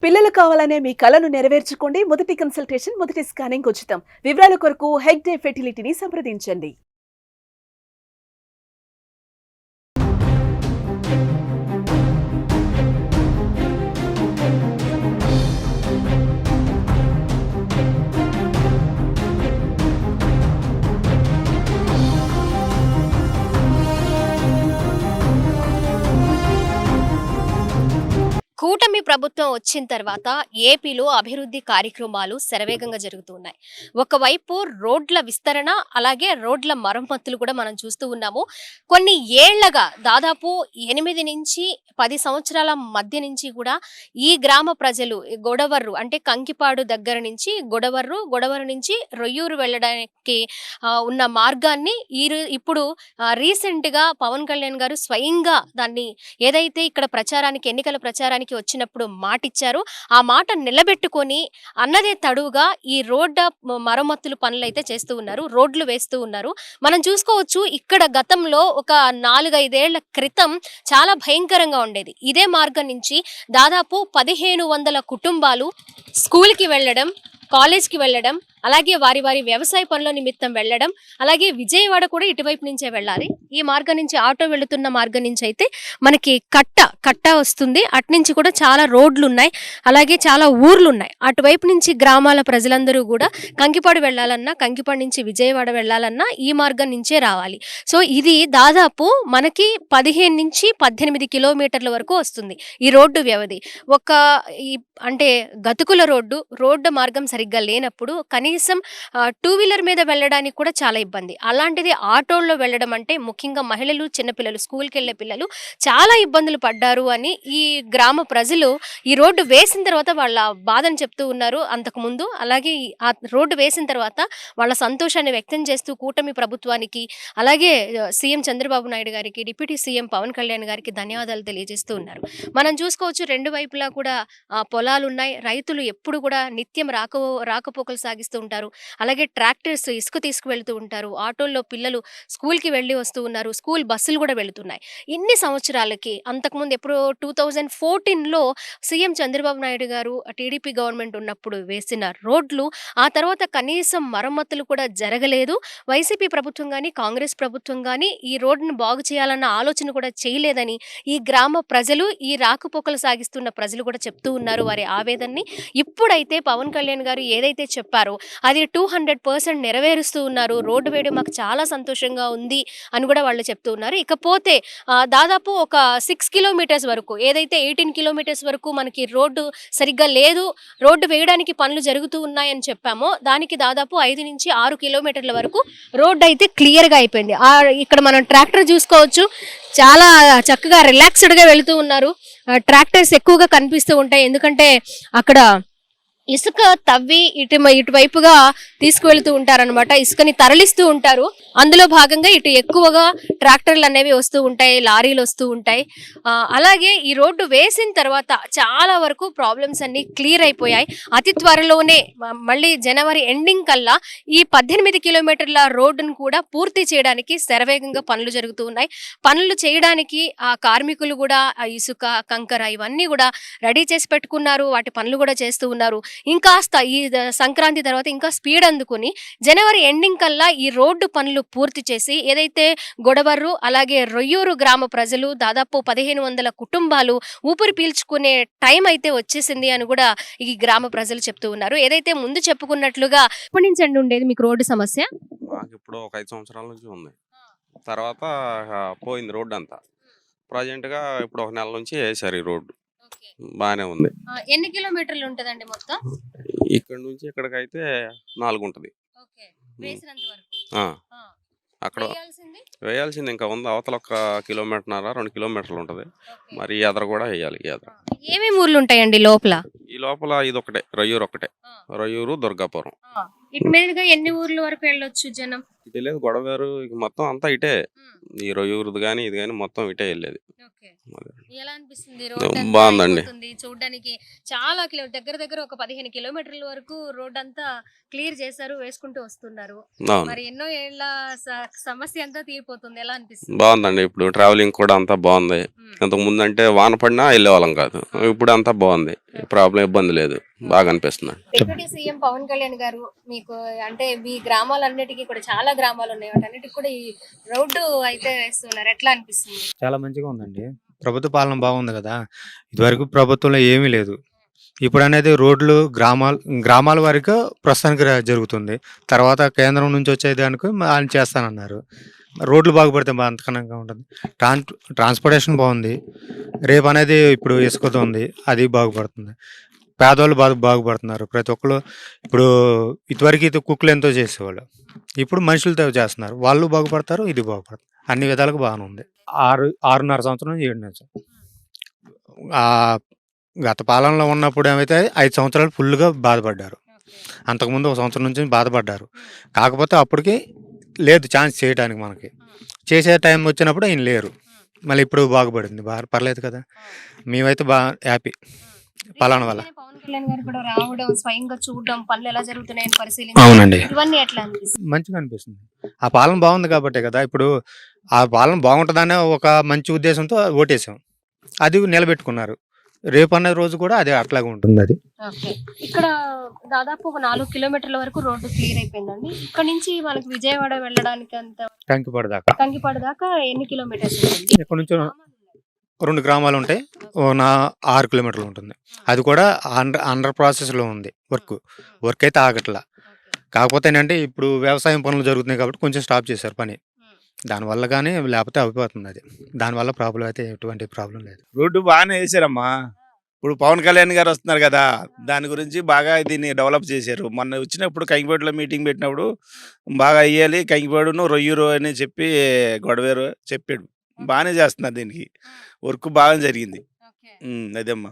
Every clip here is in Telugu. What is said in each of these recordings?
పిల్లలు కావాలనే మీ కలను నెరవేర్చుకోండి. మొదటి కన్సల్టేషన్, మొదటి స్కానింగ్ ఉచితం. వివరాల కొరకు హెగ్డే ఫెర్టిలిటీని సంప్రదించండి. కూటమి ప్రభుత్వం వచ్చిన తర్వాత ఏపీలో అభివృద్ధి కార్యక్రమాలు శరవేగంగా జరుగుతున్నాయి. ఒకవైపు రోడ్ల విస్తరణ, అలాగే రోడ్ల మరమ్మతులు కూడా మనం చూస్తూ ఉన్నాము. కొన్ని ఏళ్లగా దాదాపు 8 నుంచి 10 సంవత్సరాల మధ్య నుంచి కూడా ఈ గ్రామ ప్రజలు గొడవర్రు అంటే కంకిపాడు దగ్గర నుంచి గొడవరు నుంచి రొయ్యూరు వెళ్ళడానికి ఉన్న మార్గాన్ని ఇప్పుడు రీసెంట్గా పవన్ కళ్యాణ్ గారు స్వయంగా దాన్ని ఏదైతే ఇక్కడ ఎన్నికల ప్రచారానికి వచ్చినప్పుడు మాటిచ్చారు. ఆ మాట నిలబెట్టుకొని అన్నదే తడువుగా ఈ మరమ్మతులు పనులైతే చేస్తూ ఉన్నారు. రోడ్లు వేస్తూ ఉన్నారు. మనం చూసుకోవచ్చు, ఇక్కడ గతంలో ఒక 4-5 ఏళ్ల క్రితం చాలా భయంకరంగా ఉండేది. ఇదే మార్గం నుంచి దాదాపు 1500 కుటుంబాలు స్కూల్కి వెళ్ళడం, కాలేజ్కి వెళ్ళడం, అలాగే వారి వ్యవసాయ పనుల నిమిత్తం వెళ్ళడం, అలాగే విజయవాడ కూడా ఇటువైపు నుంచే వెళ్ళాలి. ఈ మార్గం నుంచి ఆటో వెళుతున్న మార్గం నుంచి అయితే మనకి కట్ట వస్తుంది. అటు నుంచి కూడా చాలా రోడ్లు ఉన్నాయి, అలాగే చాలా ఊర్లు ఉన్నాయి. అటువైపు నుంచి గ్రామాల ప్రజలందరూ కూడా కంకిపాడు వెళ్ళాలన్నా, కంకిపాడు నుంచి విజయవాడ వెళ్ళాలన్నా ఈ మార్గం నుంచే రావాలి. సో ఇది దాదాపు మనకి 15 నుంచి 18 కిలోమీటర్ల వరకు వస్తుంది ఈ రోడ్డు వ్యవధి. అంటే గతుకుల రోడ్డు మార్గం సరిగ్గా లేనప్పుడు కనీసం 2 వీలర్ మీద వెళ్ళడానికి కూడా చాలా ఇబ్బంది. అలాంటిది ఆటోల్లో వెళ్ళడం అంటే ముఖ్యంగా మహిళలు, చిన్నపిల్లలు, స్కూల్కి వెళ్ళే పిల్లలు చాలా ఇబ్బందులు పడ్డారు అని ఈ గ్రామ ప్రజలు ఈ రోడ్డు వేసిన తర్వాత వాళ్ళ బాధను చెప్తూ ఉన్నారు అంతకుముందు. అలాగే ఆ రోడ్డు వేసిన తర్వాత వాళ్ళ సంతోషాన్ని వ్యక్తం చేస్తూ కూటమి ప్రభుత్వానికి, అలాగే సీఎం చంద్రబాబు నాయుడు గారికి, డిప్యూటీ సీఎం పవన్ కళ్యాణ్ గారికి ధన్యవాదాలు తెలియజేస్తూ ఉన్నారు. మనం చూసుకోవచ్చు, 2 వైపులా కూడా పొలాలున్నాయి. రైతులు ఎప్పుడు కూడా నిత్యం రాకపోకలు సాగిస్తూ ఉంటారు. అలాగే ట్రాక్టర్స్ ఇసుక తీసుకువెళ్తూ ఉంటారు. ఆటోల్లో పిల్లలు స్కూల్కి వెళ్ళి వస్తూ ఉన్నారు. స్కూల్ బస్సులు కూడా వెళుతున్నాయి. ఇన్ని సంవత్సరాలకి అంతకుముందు ఎప్పుడో 2014లో సీఎం చంద్రబాబు నాయుడు గారు టీడీపీ గవర్నమెంట్ ఉన్నప్పుడు వేసిన రోడ్లు ఆ తర్వాత కనీసం మరమ్మతులు కూడా జరగలేదు. వైసీపీ ప్రభుత్వం కానీ, కాంగ్రెస్ ప్రభుత్వం కానీ ఈ రోడ్డును బాగు చేయాలన్న ఆలోచన కూడా చేయలేదని ఈ గ్రామ ప్రజలు, ఈ రాకపోకలు సాగిస్తున్న ప్రజలు కూడా చెప్తూ ఉన్నారు వారి ఆవేదనని. ఇప్పుడైతే పవన్ కళ్యాణ్ గారు ఏదైతే చెప్పారో అది 200% నెరవేరుస్తూ ఉన్నారు. రోడ్డు వేయడం మాకు చాలా సంతోషంగా ఉంది అని కూడా వాళ్ళు చెప్తూ ఉన్నారు. ఇకపోతే దాదాపు ఒక 6 కిలోమీటర్స్ వరకు, ఏదైతే 18 కిలోమీటర్స్ వరకు మనకి రోడ్డు సరిగ్గా లేదు, రోడ్డు వేయడానికి పనులు జరుగుతూ ఉన్నాయని చెప్పామో దానికి దాదాపు 5 నుంచి 6 కిలోమీటర్ల వరకు రోడ్డు అయితే క్లియర్గా అయిపోయింది. ఇక్కడ మనం ట్రాక్టర్ చూసుకోవచ్చు, చాలా చక్కగా రిలాక్స్డ్గా వెళుతూ ఉన్నారు. ట్రాక్టర్స్ ఎక్కువగా కనిపిస్తూ ఉంటాయి, ఎందుకంటే అక్కడ ఇసుక తవ్వి ఇటువైపుగా తీసుకువెళ్తూ ఉంటారనమాట. ఇసుకని తరలిస్తూ ఉంటారు. అందులో భాగంగా ఇటు ఎక్కువగా ట్రాక్టర్లు అనేవి వస్తూ ఉంటాయి, లారీలు వస్తూ ఉంటాయి. అలాగే ఈ రోడ్డు వేసిన తర్వాత చాలా వరకు ప్రాబ్లమ్స్ అన్ని క్లియర్ అయిపోయాయి. అతి త్వరలోనే మళ్ళీ జనవరి ఎండింగ్ కల్లా ఈ 18 కిలోమీటర్ల రోడ్డును కూడా పూర్తి చేయడానికి శరవేగంగా పనులు జరుగుతూ ఉన్నాయి. పనులు చేయడానికి ఆ కార్మికులు కూడా ఇసుక, కంకర ఇవన్నీ కూడా రెడీ చేసి పెట్టుకున్నారు. వాటి పనులు కూడా చేస్తూ ఉన్నారు. ఇంకాస్త ఈ సంక్రాంతి తర్వాత ఇంకా స్పీడ్ అందుకుని జనవరి ఎండింగ్ కల్లా ఈ రోడ్డు పనులు పూర్తి చేసి ఏదైతే గొడవర్రు, అలాగే రొయ్యూరు గ్రామ ప్రజలు దాదాపు 1500 కుటుంబాలు ఊపిరి పీల్చుకునే టైం అయితే వచ్చేసింది అని కూడా ఈ గ్రామ ప్రజలు చెప్తూ ఉన్నారు. ఏదైతే ముందు చెప్పుకున్నట్లుగా ఎప్పటి నుంచి అండి ఉండేది మీకు రోడ్డు సమస్య? మాకు ఇప్పుడు ఒక 5 సంవత్సరాల నుంచి ఉంది. తర్వాత పోయింది రోడ్డు అంతా. ప్రజెంట్‌గా ఇప్పుడు ఒక నెల నుంచి వేశారు ఈ రోడ్డు. బానే ఉంది. ఎన్ని కిలోమీటర్లు ఉంటదండి మొత్తం? ఇక్కడ నుంచి ఇక్కడికైతే 4 ఉంటది. ఆ! అక్కడ వేయాల్సింది ఇంకా ఉంది. అవతల ఒక 1.5 కిలోమీటర్న్నర, 2 కిలోమీటర్లు ఉంటది. మరి ఎదర కూడా వేయాలి. ఎదర ఏమేమి ఊర్లు ఉంటాయండి లోపల? ఈ లోపల ఇదొకటే, రొయ్యూరు ఒకటే. రొయ్యూరు, దుర్గాపురం. ఇటు మీదుగా ఎన్ని ఊర్ల వరకు వెళ్ళొచ్చు జనం? ఇటు లేదు గొడవేరు ఇక మొత్తం అంతా ఇటే. ఉమ్, ఈ రొయ్యూరుది గాని, ఇది గాని మొత్తం ఇటే ఎళ్ళేది. ఓకే. అదే. ఎలా అనిపిస్తుంది రోడ్ అంతా బావుందండి. అయిపోతుంది చూడడానికి చాలా దగ్గర దగ్గర ఒక 15 కిలోమీటర్ల వరకు రోడ్ అంతా క్లియర్ చేశారు వేసుకుంటూ వస్తున్నారు. అవును. మరి ఎన్నో ఏళ్ల సమస్య అంతా తీరిపోతుంది. ఎలా అనిపిస్తుంది? బావుందండి. ఇప్పుడు ట్రావెలింగ్ కూడా అంతా బావుంది. ఉమ్, ఇంతకుముందంటే వాన పడినా ఎళ్ళేవాళ్ళం కాదు. ఆ, ఇప్పుడు అంతా బావుంది. ప్రాబ్లమ్ ఇబ్బంది లేదు. బాగా అనిపిస్తుందండి. డిప్యూటీ సీఎం పవన్ కళ్యాణ్ గారు మీకు అంటే మీ గ్రామాలన్నిటికీ కూడా చాలా గ్రామాలు ఉన్నాయి వాటన్నిటికి కూడా ఈ రోడ్డు అయితే వేస్తున్నారు. ఎట్లా అనిపిస్తుంది? చాలా మంచిగా ఉందండి. ప్రభుత్వ పాలన బాగుంది కదా! ఇదివరకు ప్రభుత్వంలో ఏమీ లేదు. ఇప్పుడనేది రోడ్లు గ్రామాల వరకు ప్రస్తుతానికి జరుగుతుంది. తర్వాత కేంద్రం నుంచి వచ్చేదానికి ఆయన చేస్తానన్నారు. రోడ్లు బాగుపడితే అంతకనంగా ఉంటుంది. ట్రాన్స్‌పోర్టేషన్ బాగుంది. రేపనేది ఇప్పుడు ఇసుకతో ఉంది. అది బాగుపడుతుంది. పేదోళ్ళు బాగుపడుతున్నారు. ప్రతి ఒక్కళ్ళు ఇప్పుడు ఇదివరకు కుక్కలు ఎంతో చేసేవాళ్ళు. ఇప్పుడు మనుషులతో చేస్తున్నారు. వాళ్ళు బాగుపడతారు. ఇది బాగుపడుతుంది. అన్ని విధాలుగా బాగానే ఉంది. 6.5 సంవత్సరం నుంచి 7 సంవత్సరం. ఆహ్, గత పాలనలో ఉన్నప్పుడు ఏమైతే 5 సంవత్సరాలు ఫుల్‌గా బాధపడ్డారు. అంతకుముందు ఒక సంవత్సరం నుంచి బాధపడ్డారు. కాకపోతే అప్పటికి లేదు ఛాన్స్ చేయటానికి మనకి. చేసే టైం వచ్చినప్పుడు ఈయన లేరు. మళ్ళీ ఇప్పుడు బాగుపడింది. పర్లేదు కదా! మేమైతే హ్యాపీ పాలన వల్ల. పవన్ కళ్యాణ్ గారు కూడా రావడం స్వయంగా చూడడం పనులు ఎలా జరుగుతున్నాయని పరిశీలించడం అవునండి. ఇవన్నీ ఎట్లా అనిపిస్తుంది? మంచిగా అనిపిస్తుంది. ఆ పాలన బాగుంది కాబట్టే కదా! ఇప్పుడు ఆ పాలన బాగుంటదనే ఒక మంచి ఉద్దేశంతో ఓటేసాం. అది నిలబెట్టుకున్నారు. రేపన్న రోజు కూడా అదే అట్లాగే ఉంటుందది. ఓకే. ఇక్కడ దాదాపు ఒక 4 కిలోమీటర్ల వరకు రోడ్డు క్లియర్ అయిపోయిందండి. ఇక్కడ నుంచి మనకి విజయవాడ వెళ్ళడానికి అంత కంకిపాడు దాకా. కంకిపాడు దాకా ఎన్ని కిలోమీటర్స్ ఉంటుంది? ఇక్కడ నుంచి 2 గ్రామాలుంటాయి. 6 కిలోమీటర్లు ఉంటుంది. అది కూడా అండర్ ప్రాసెస్‌లో ఉంది వర్క్. వర్క్ అయితే ఆగట్లా. కాకపోతే ఏంటంటే ఇప్పుడు వ్యవసాయం పనులు జరుగుతున్నాయి కాబట్టి కొంచెం స్టాప్ చేశారు పని. దానివల్ల గానీ లేకపోతే అయిపోతుంది అది. దానివల్ల ప్రాబ్లమ్ అయితే ఎటువంటి ప్రాబ్లమ్ లేదు. రోడ్డు బాగానే వేసారమ్మా. ఇప్పుడు పవన్ కళ్యాణ్ గారు వస్తున్నారు కదా, దాని గురించి బాగా దీన్ని డెవలప్ చేశారు. మొన్న వచ్చినప్పుడు కంకిపాడులో మీటింగ్ పెట్టినప్పుడు బాగా అయ్యాలి కంకిపాడును రొయ్యూరు అని చెప్పి గొడవేరు చెప్పాడు. బాగానే చేస్తున్నారు దీనికి. వర్క్ బాగా జరిగింది. అదేమ్మా.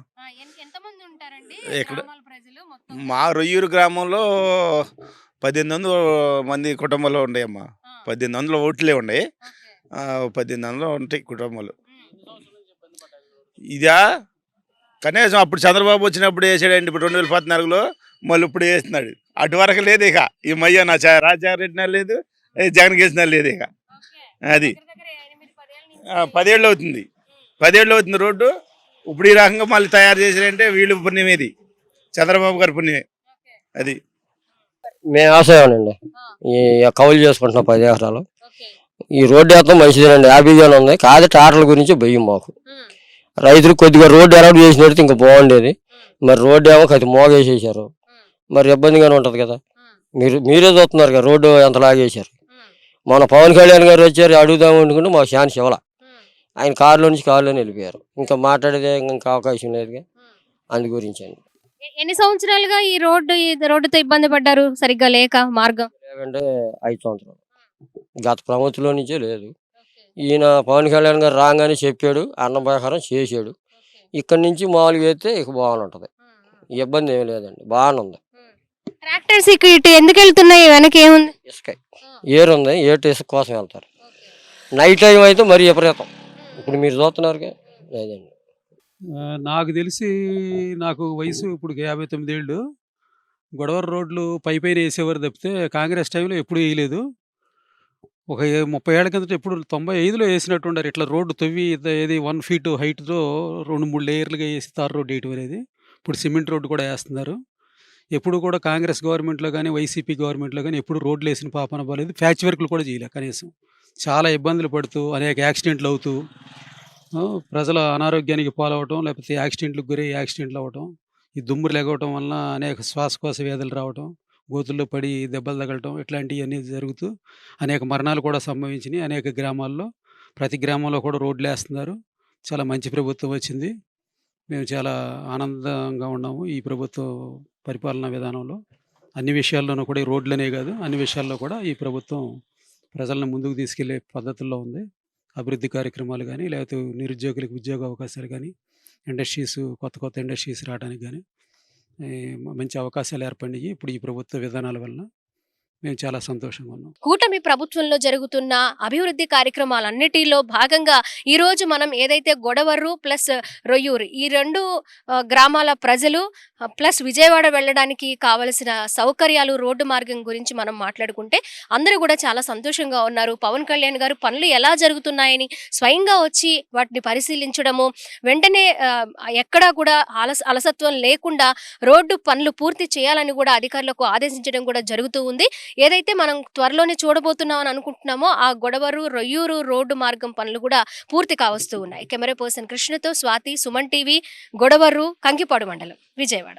ఎక్కడ మా రొయ్యూరు గ్రామంలో 1800 మంది కుటుంబాలు ఉన్నాయమ్మా. 1800 ఓట్లే ఉన్నాయి. 1800 ఉంటాయి కుటుంబాలు. ఇదా కనీసం అప్పుడు చంద్రబాబు వచ్చినప్పుడు వేసాడండి. ఇప్పుడు 2014లో మళ్ళీ ఇప్పుడు వేస్తున్నాడు. అటు వరకు లేదు ఇక. ఈ మధ్య నా రాజశేఖర రెడ్డి లేదు, జగన్ వేసిన లేదు ఇక. అది 10 ఏళ్ళు అవుతుంది. 10 ఏళ్ళు అవుతుంది రోడ్డు. ఇప్పుడు ఈ రకంగా మళ్ళీ తయారు చేసారంటే వీళ్ళు పుణ్యమేది, చంద్రబాబు గారి పుణ్యమే అది. మేము వ్యవసాయమేనండి. ఈ కౌలు చేసుకుంటున్నాం 10 ఎకరాలు. ఈ రోడ్డు వేస్తాం మంచిదేనండి. 50 ఉంది. కాదు టాటర్ల గురించి భయం మాకు. రైతులు కొద్దిగా రోడ్డు అలౌట్ చేసినట్టు ఇంకా బాగుండేది. మరి రోడ్డు ఏమో కొద్దిగా మోగేసేసారు. మరి ఇబ్బందిగానే ఉంటుంది కదా. మీరే చూస్తున్నారు కదా రోడ్డు ఎంత లాగేశారు. మన పవన్ కళ్యాణ్ గారు వచ్చారు అడుగుదాం అనుకుంటే మాకు ఛాన్స్ ఇవ్వాల. ఆయన కారులోనే వెళ్ళిపోయారు. ఇంకా మాట్లాడేదే ఇంకా అవకాశం లేదుగా. అందు గురించి అండి. ఎన్ని సంవత్సరాలుగా ఈ రోడ్డుతో ఇబ్బంది పడ్డారు సరిగ్గా లేక మార్గం? లేదంటే 5 సంవత్సరాలు. గత ప్రభుత్వంలో నుంచే లేదు. ఈయన పవన్ కళ్యాణ్ గారు రాగానే చెప్పాడు, అన్న ప్రకారం చేసాడు. ఇక్కడ నుంచి మామూలుగా అయితే ఇక బాగుంటుంది. ఇబ్బంది ఏమి లేదండి, బాగానే ఉంది. ట్రాక్టర్స్ ఇటు ఎందుకు వెళ్తున్నాయి? వెనక ఏముంది? ఇసుక ఏరు ఉంది. ఏటు ఇసుక కోసం వెళ్తారు. నైట్ టైం అయితే మరీ విపరీతం. ఇప్పుడు మీరు చూస్తున్నారుగా. లేదండి, నాకు తెలిసి నాకు వయసు ఇప్పుడు 59 ఏళ్ళు. గొడవర రోడ్లు పైన వేసేవారు తప్పితే కాంగ్రెస్ టైంలో ఎప్పుడు వేయలేదు. ఒక 30 ఏళ్ల కిందట ఎప్పుడు 95లో వేసినట్టు ఉండారు. ఇట్లా రోడ్డు తవ్వి ఏది 1 ఫీట్ హైట్తో 2-3 లేయర్లుగా వేసి తార్ రోడ్డు వేయటం అనేది. ఇప్పుడు సిమెంట్ రోడ్డు కూడా వేస్తున్నారు. ఎప్పుడు కూడా కాంగ్రెస్ గవర్నమెంట్లో కానీ వైసీపీ గవర్నమెంట్లో కానీ ఎప్పుడు రోడ్లు వేసిన పాపన పోలేదు. ప్యాచ్ వర్క్లు కూడా చేయలేదు కనీసం. చాలా ఇబ్బందులు పడుతూ అనేక యాక్సిడెంట్లు అవుతూ ప్రజల అనారోగ్యానికి పాలవటం, లేకపోతే యాక్సిడెంట్లకు గురై యాక్సిడెంట్లు అవ్వటం, ఈ దుమ్మురు లెగవటం వలన అనేక శ్వాసకోశ వ్యాధులు రావటం, గోతుల్లో పడి దెబ్బలు తగలటం ఇట్లాంటివన్నీ జరుగుతూ అనేక మరణాలు కూడా సంభవించినాయి అనేక గ్రామాల్లో. ప్రతి గ్రామంలో కూడా రోడ్లు వేస్తున్నారు. చాలా మంచి ప్రభుత్వం వచ్చింది. మేము చాలా ఆనందంగా ఉన్నాము ఈ ప్రభుత్వ పరిపాలనా విధానంలో. అన్ని విషయాల్లోనూ కూడా ఈ రోడ్లనే కాదు అన్ని విషయాల్లో కూడా ఈ ప్రభుత్వం ప్రజలను ముందుకు తీసుకెళ్లే పద్ధతుల్లో ఉంది. అభివృద్ధి కార్యక్రమాలు కానీ, లేకపోతే నిరుద్యోగులకు ఉద్యోగ అవకాశాలు కానీ, ఇండస్ట్రీస్ కొత్త ఇండస్ట్రీస్ రావడానికి కానీ మంచి అవకాశాలు ఏర్పడినాయి ఇప్పుడు ఈ ప్రభుత్వ విధానాల వలన. మేము చాలా సంతోషంగా ఉన్నాం. కూటమి ప్రభుత్వంలో జరుగుతున్న అభివృద్ధి కార్యక్రమాలన్నిటిలో భాగంగా ఈ రోజు మనం ఏదైతే గొడవరు ప్లస్ రొయ్యూరు ఈ రెండు గ్రామాల ప్రజలు ప్లస్ విజయవాడ వెళ్ళడానికి కావలసిన సౌకర్యాలు రోడ్డు మార్గం గురించి మనం మాట్లాడుకుంటే అందరూ కూడా చాలా సంతోషంగా ఉన్నారు. పవన్ కళ్యాణ్ గారు పనులు ఎలా జరుగుతున్నాయని స్వయంగా వచ్చి వాటిని పరిశీలించడము, వెంటనే ఎక్కడా కూడా అలసత్వం లేకుండా రోడ్డు పనులు పూర్తి చేయాలని కూడా అధికారులకు ఆదేశించడం కూడా జరుగుతూ ఉంది. ఏదైతే మనం త్వరలోనే చూడబోతున్నామని అనుకుంటున్నామో ఆ గొడవరు రొయ్యూరు రోడ్డు మార్గం పనులు కూడా పూర్తి కావస్తూ ఉన్నాయి. కెమెరా పర్సన్ కృష్ణతో స్వాతి, సుమన్ టీవీ, గొడవరు, కంకిపాడు మండలం, విజయవాడ.